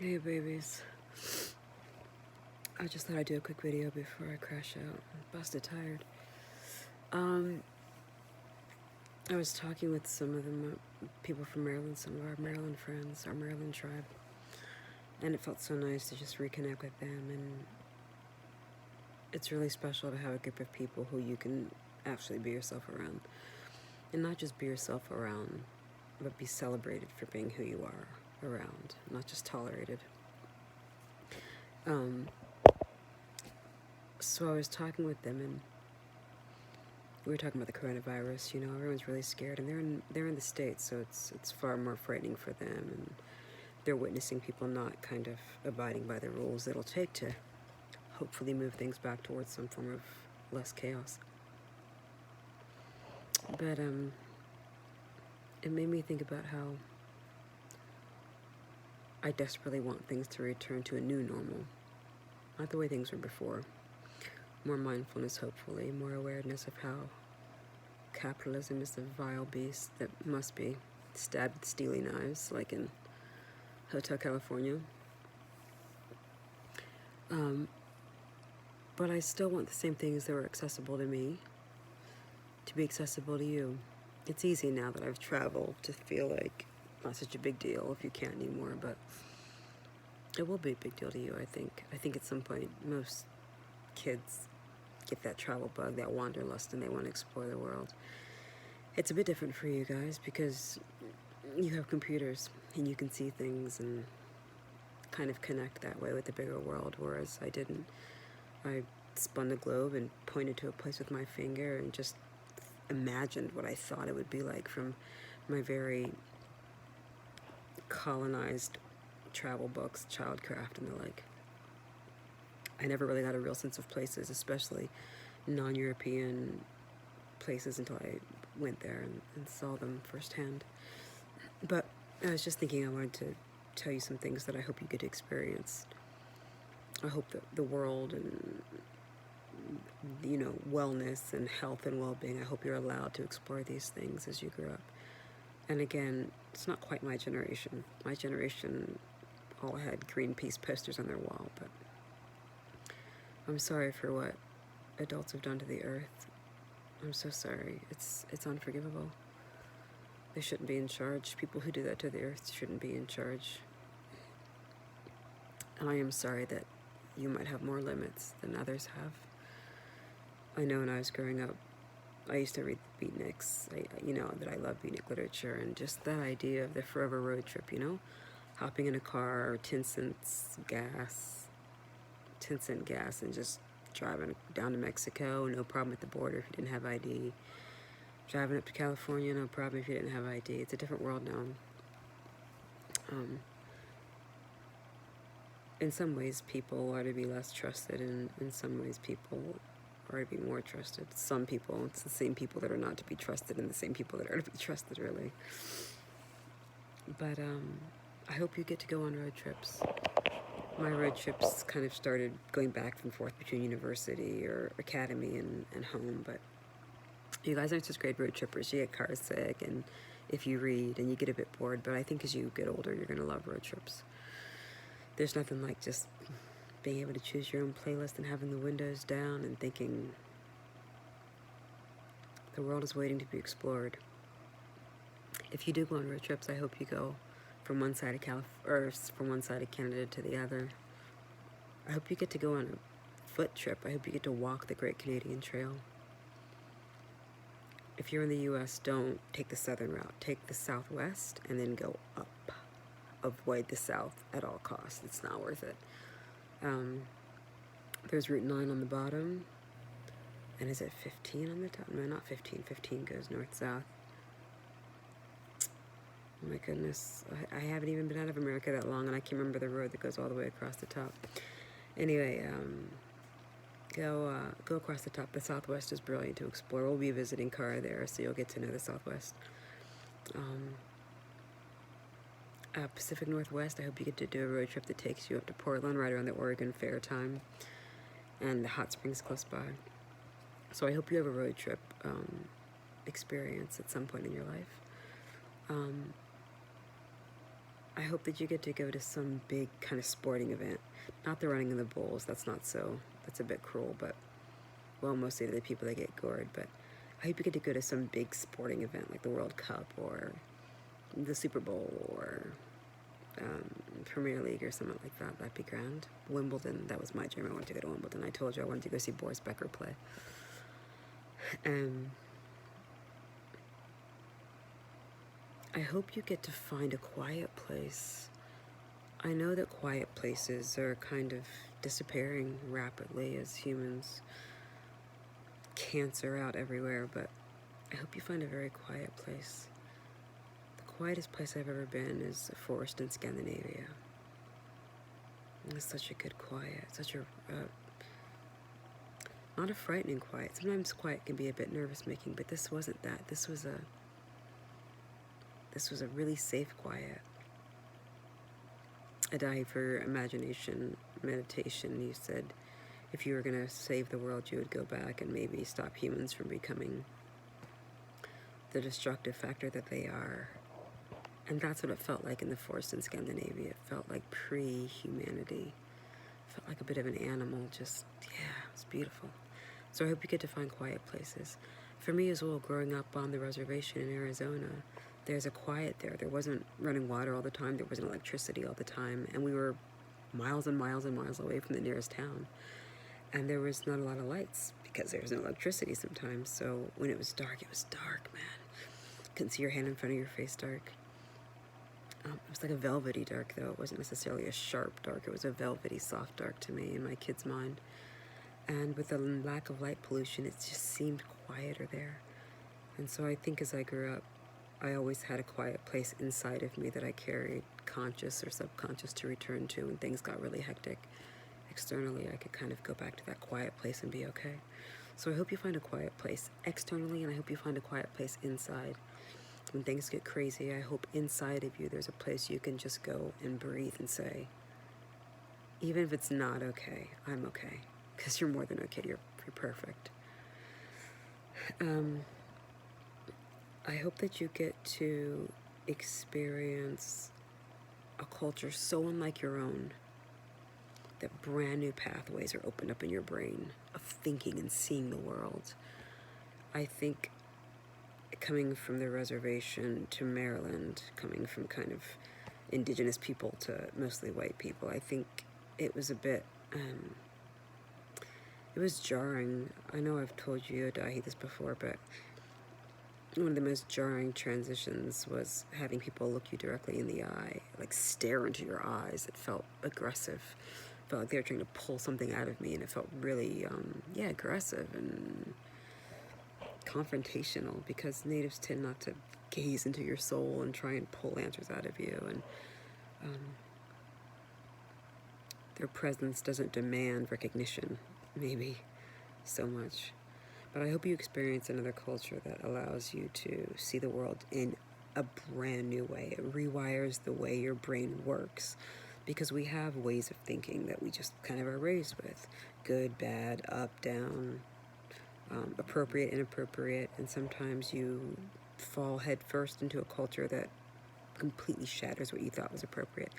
Hey babies, I just thought I'd do a quick video before I crash out. I'm busted tired. Um, I was talking with some of them, people from Maryland, some of our Maryland friends, our Maryland tribe, and it felt so nice to just reconnect with them. And it's really special to have a group of people who you can actually be yourself around, and not just be yourself around, but be celebrated for being who you are around, not just tolerated. Um, so I was talking with them, and we were talking about the coronavirus. You know, everyone's really scared, and they're in the States, so it's far more frightening for them, and they're witnessing people not kind of abiding by the rules it'll take to hopefully move things back towards some form of less chaos. But it made me think about how I desperately want things to return to a new normal, not the way things were before. More mindfulness, hopefully, more awareness of how capitalism is a vile beast that must be stabbed with steely knives, like in Hotel California. But I still want the same things that were accessible to me to be accessible to you. It's easy now that I've traveled to feel like not such a big deal if you can't anymore, but it will be a big deal to you, I think. I think at some point most kids get that travel bug, that wanderlust, and they want to explore the world. It's a bit different for you guys because you have computers and you can see things and kind of connect that way with the bigger world, whereas I didn't. I spun the globe and pointed to a place with my finger and just imagined what I thought it would be like from my very colonized travel books, Childcraft and the like. I never really got a real sense of places, especially non-European places, until I went there and saw them firsthand. But I was just thinking I wanted to tell you some things that I hope you get to experience. I hope that the world and, you know, wellness and health and well-being, I hope you're allowed to explore these things as you grow up. And again, it's not quite my generation. My generation all had Greenpeace posters on their wall, but I'm sorry for what adults have done to the earth. I'm so sorry. It's unforgivable. They shouldn't be in charge. People who do that to the earth shouldn't be in charge. And I am sorry that you might have more limits than others have. I know when I was growing up, I used to read the beatniks. You know that I love beatnik literature, and just that idea of the forever road trip, you know? Hopping in a car, 10 cents gas, 10 cent gas, and just driving down to Mexico, no problem at the border if you didn't have ID. Driving up to California, no problem if you didn't have ID. It's a different world now. In some ways, people are to be less trusted, and in some ways, people are to be more trusted. Some people, it's the same people that are not to be trusted, and the same people that are to be trusted, really. But I hope you get to go on road trips. My road trips kind of started going back and forth between university or academy and home, but you guys aren't such great road trippers. You get car sick, and if you read, and you get a bit bored, but I think as you get older, you're going to love road trips. There's nothing like just being able to choose your own playlist and having the windows down and thinking the world is waiting to be explored. If you do go on road trips, I hope you go from one side of from one side of Canada to the other. I hope you get to go on a foot trip. I hope you get to walk the Great Canadian Trail. If you're in the U.S., don't take the southern route. Take the southwest and then go up. Avoid the south at all costs. It's not worth it. There's Route 9 on the bottom. And is it 15 on the top? No, not 15. 15 goes north-south. Oh my goodness. I haven't even been out of America that long, and I can't remember the road that goes all the way across the top. Anyway, go across the top. The Southwest is brilliant to explore. We'll be visiting Cara there, so you'll get to know the Southwest. Pacific Northwest, I hope you get to do a road trip that takes you up to Portland right around the Oregon Fair time, and the hot springs close by. So I hope you have a road trip experience at some point in your life. I hope that you get to go to some big kind of sporting event. Not the running of the bulls, that's not so, that's a bit cruel, but, well, mostly the people that get gored, but I hope you get to go to some big sporting event like the World Cup or the Super Bowl or Premier League or something like that. That'd be grand. Wimbledon, that was my dream. I wanted to go to Wimbledon. I told you I wanted to go see Boris Becker play. I hope you get to find a quiet place. I know that quiet places are kind of disappearing rapidly as humans cancer out everywhere, but I hope you find a very quiet place. The quietest place I've ever been is a forest in Scandinavia. It's such a good quiet, such a, not a frightening quiet. Sometimes quiet can be a bit nervous-making, but this wasn't that. This was a really safe quiet. Adahi, for imagination meditation, you said if you were going to save the world, you would go back and maybe stop humans from becoming the destructive factor that they are. And that's what it felt like in the forest in Scandinavia. It felt like pre-humanity. It felt like a bit of an animal, just, yeah, it was beautiful. So I hope you get to find quiet places. For me as well, growing up on the reservation in Arizona, there's a quiet there. There wasn't running water all the time. There wasn't electricity all the time. And we were miles and miles and miles away from the nearest town. And there was not a lot of lights because there was no electricity sometimes. So when it was dark, man. Couldn't see your hand in front of your face dark. It was like a velvety dark, though. It wasn't necessarily a sharp dark. It was a velvety soft dark to me in my kid's mind. And with the lack of light pollution, it just seemed quieter there. And so I think as I grew up, I always had a quiet place inside of me that I carried, conscious or subconscious, to return to when things got really hectic. Externally, I could kind of go back to that quiet place and be okay. So I hope you find a quiet place externally, and I hope you find a quiet place inside. When things get crazy, I hope inside of you there's a place you can just go and breathe and say, even if it's not okay, I'm okay. Because you're more than okay, you're perfect. I hope that you get to experience a culture so unlike your own that brand new pathways are opened up in your brain of thinking and seeing the world. I think coming from the reservation to Maryland, coming from kind of indigenous people to mostly white people, I think it was a bit, it was jarring. I know I've told you, Adahi, this before, but one of the most jarring transitions was having people look you directly in the eye, like stare into your eyes. It felt aggressive. It felt like they were trying to pull something out of me, and it felt really, aggressive and confrontational, because natives tend not to gaze into your soul and try and pull answers out of you, and their presence doesn't demand recognition, maybe, so much. But I hope you experience another culture that allows you to see the world in a brand new way. It rewires the way your brain works, because we have ways of thinking that we just kind of are raised with. Good, bad, up, down, appropriate, inappropriate, and sometimes you fall headfirst into a culture that completely shatters what you thought was appropriate.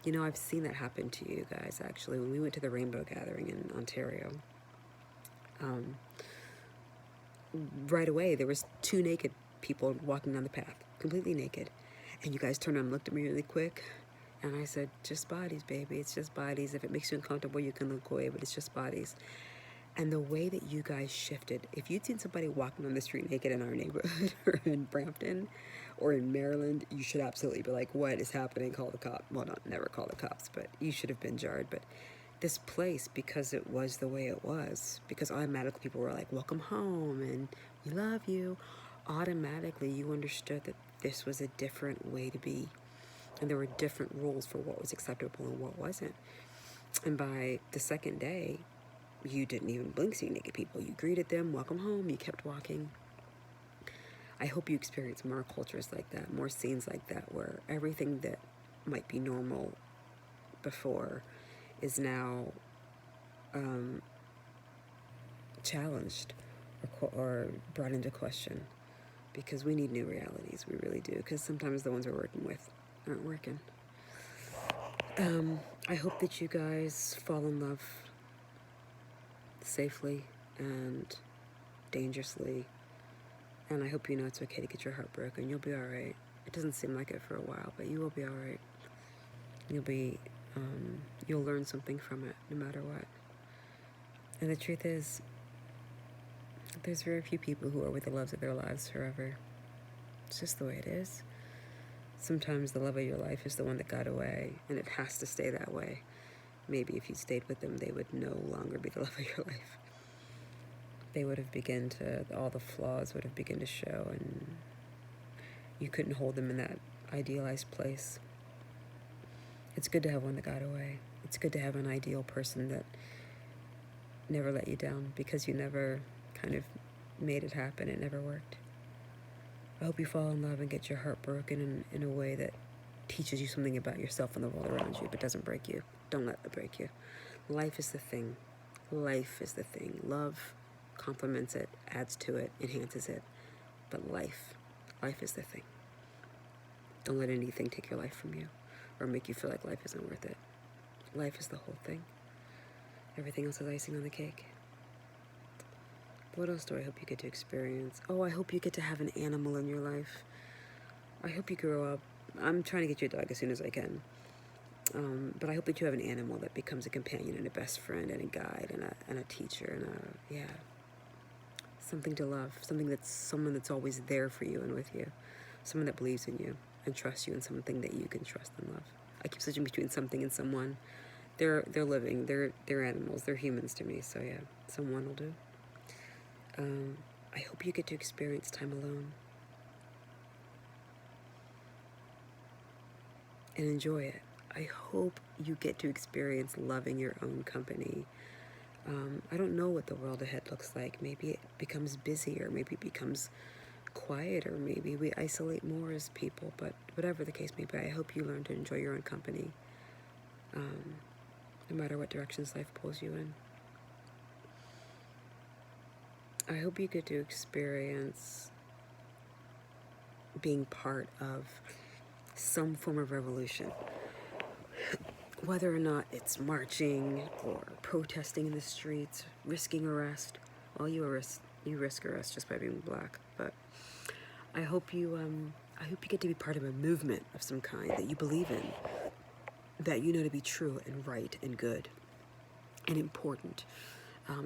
You know, I've seen that happen to you guys, actually. When we went to the Rainbow Gathering in Ontario, right away there was 2 naked people walking down the path, completely naked, and you guys turned around and looked at me really quick, and I said, just bodies, baby, it's just bodies. If it makes you uncomfortable, you can look away, but it's just bodies. And the way that you guys shifted, if you'd seen somebody walking on the street naked in our neighborhood or in Brampton or in Maryland, you should absolutely be like, what is happening? Call the cops. Well, not never call the cops, but you should have been jarred. But this place, because it was the way it was, because automatically people were like, welcome home and we love you, automatically you understood that this was a different way to be. And there were different rules for what was acceptable and what wasn't. And by the second day, you didn't even blink seeing naked people. You greeted them, welcome home, you kept walking. I hope you experience more cultures like that, more scenes like that, where everything that might be normal before is now challenged or brought into question, because we need new realities. We really do, because sometimes the ones we're working with aren't working. I hope that you guys fall in love safely and dangerously. And I hope you know it's okay to get your heart broken. You'll be alright. It doesn't seem like it for a while, but you will be alright. You'll learn something from it, no matter what. And the truth is, there's very few people who are with the loves of their lives forever. It's just the way it is. Sometimes the love of your life is the one that got away, and it has to stay that way. Maybe if you stayed with them, they would no longer be the love of your life. They would have all the flaws would have begun to show, and you couldn't hold them in that idealized place. It's good to have one that got away. It's good to have an ideal person that never let you down because you never kind of made it happen. It never worked. I hope you fall in love and get your heart broken in a way that teaches you something about yourself and the world around you, but doesn't break you. Don't let it break you. Life is the thing. Life is the thing. Love complements it, adds to it, enhances it. But life is the thing. Don't let anything take your life from you or make you feel like life isn't worth it. Life is the whole thing. Everything else is icing on the cake. What else do I hope you get to experience? Oh, I hope you get to have an animal in your life. I hope you grow up. I'm trying to get you a dog as soon as I can. But I hope that you have an animal that becomes a companion and a best friend and a guide and a teacher and something to love. Someone that's always there for you and with you. Someone that believes in you and trusts you, and something that you can trust and love. I keep switching between something and someone. They're living. They're animals. They're humans to me. So yeah, someone will do. I hope you get to experience time alone and enjoy it. I hope you get to experience loving your own company. I don't know what the world ahead looks like. Maybe it becomes busier. Maybe it becomes quieter. Maybe we isolate more as people. But whatever the case may be, I hope you learn to enjoy your own company, no matter what directions life pulls you in. I hope you get to experience being part of some form of revolution. Whether or not it's marching or protesting in the streets, risking arrest. Well, you risk arrest just by being black. But I hope you get to be part of a movement of some kind that you believe in, that you know to be true and right and good and important.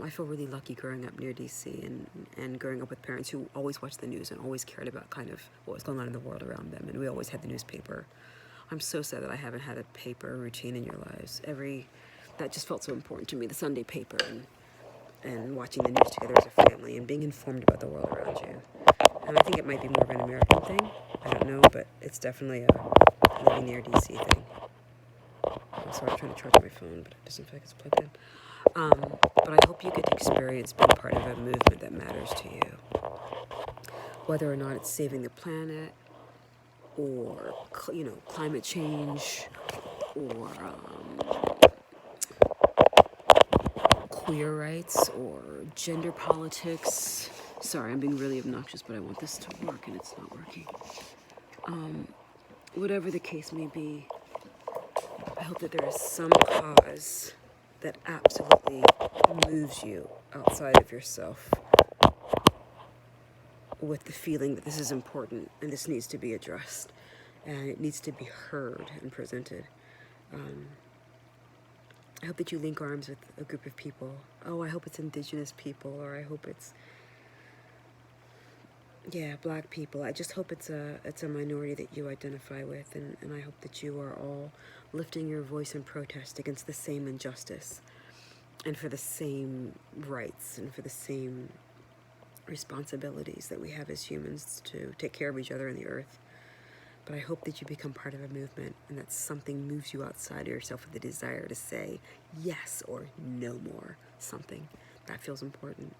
I feel really lucky growing up near DC and growing up with parents who always watched the news and always cared about kind of what was going on in the world around them. And we always had the newspaper. I'm so sad that I haven't had a paper routine in your lives. That just felt so important to me, the Sunday paper and watching the news together as a family and being informed about the world around you. And I think it might be more of an American thing. I don't know, but it's definitely a living near DC thing. I'm sorry, I'm trying to charge my phone, but it doesn't feel like it's plugged in. But I hope you get to experience being part of a movement that matters to you. Whether or not it's saving the planet, or, climate change, or queer rights, or gender politics. Sorry, I'm being really obnoxious, but I want this to work, and it's not working. Whatever the case may be, I hope that there is some cause that absolutely moves you outside of yourself with the feeling that this is important and this needs to be addressed and it needs to be heard and presented. I hope that you link arms with a group of people. Oh, I hope it's indigenous people, or I hope it's black people. I just hope it's a minority that you identify with, and I hope that you are all lifting your voice in protest against the same injustice and for the same rights and for the same responsibilities that we have as humans to take care of each other and the earth. But I hope that you become part of a movement and that something moves you outside of yourself with the desire to say yes or no more. Something that feels important.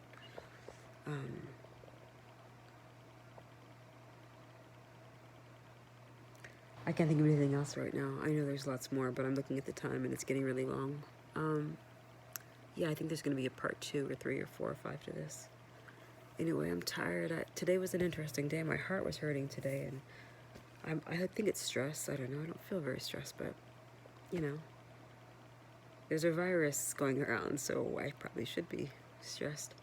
I can't think of anything else right now. I know there's lots more, but I'm looking at the time and it's getting really long. I think there's going to be a part 2 or 3 or 4 or 5 to this. Anyway, I'm tired. Today was an interesting day. My heart was hurting today, and I think it's stress. I don't know. I don't feel very stressed, but you know, there's a virus going around, so I probably should be stressed.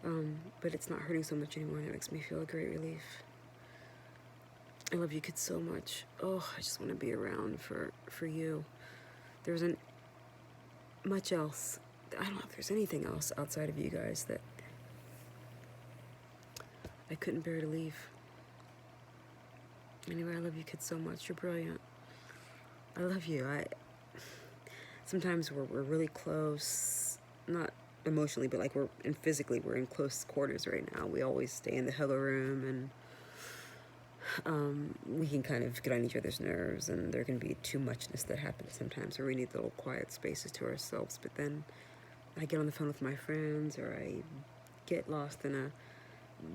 But it's not hurting so much anymore, and it makes me feel a great relief. I love you kids so much. Oh, I just want to be around for you. There isn't much else. I don't know if there's anything else outside of you guys that I couldn't bear to leave. Anyway, I love you kids so much. You're brilliant. I love you. Sometimes we're really close, not emotionally, but like physically we're in close quarters right now. We always stay in the hello room, and we can kind of get on each other's nerves, and there can be too muchness that happens sometimes where we need little quiet spaces to ourselves. But then I get on the phone with my friends, or I get lost in a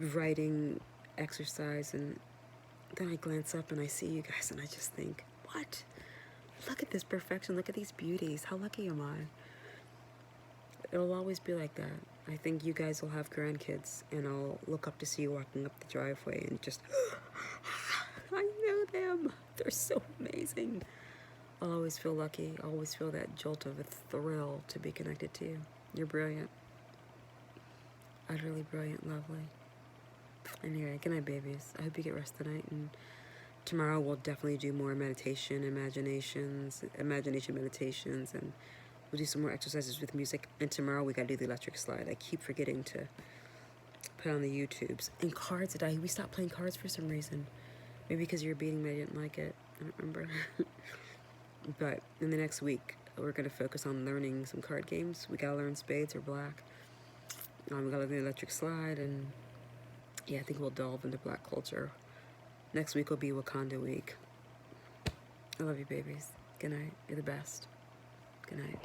writing exercise, and then I glance up and I see you guys, and I just think, what? Look at this perfection. Look at these beauties. How lucky am I? It'll always be like that. I think you guys will have grandkids, and I'll look up to see you walking up the driveway and just, I know them. They're so amazing. I'll always feel lucky. I'll always feel that jolt of a thrill to be connected to you. You're brilliant. Utterly brilliant, lovely. Anyway, good night, babies. I hope you get rest tonight, and tomorrow we'll definitely do more imagination meditations, and we'll do some more exercises with music. And tomorrow we gotta do the electric slide. I keep forgetting to put on the YouTubes. And cards, we stopped playing cards for some reason. Maybe because you were beating me, I didn't like it. I don't remember. But in the next week, we're gonna focus on learning some card games. We gotta learn spades or black. We gotta learn the electric slide, and yeah, I think we'll delve into black culture. Next week will be Wakanda week. I love you, babies. Good night. You're the best. Good night.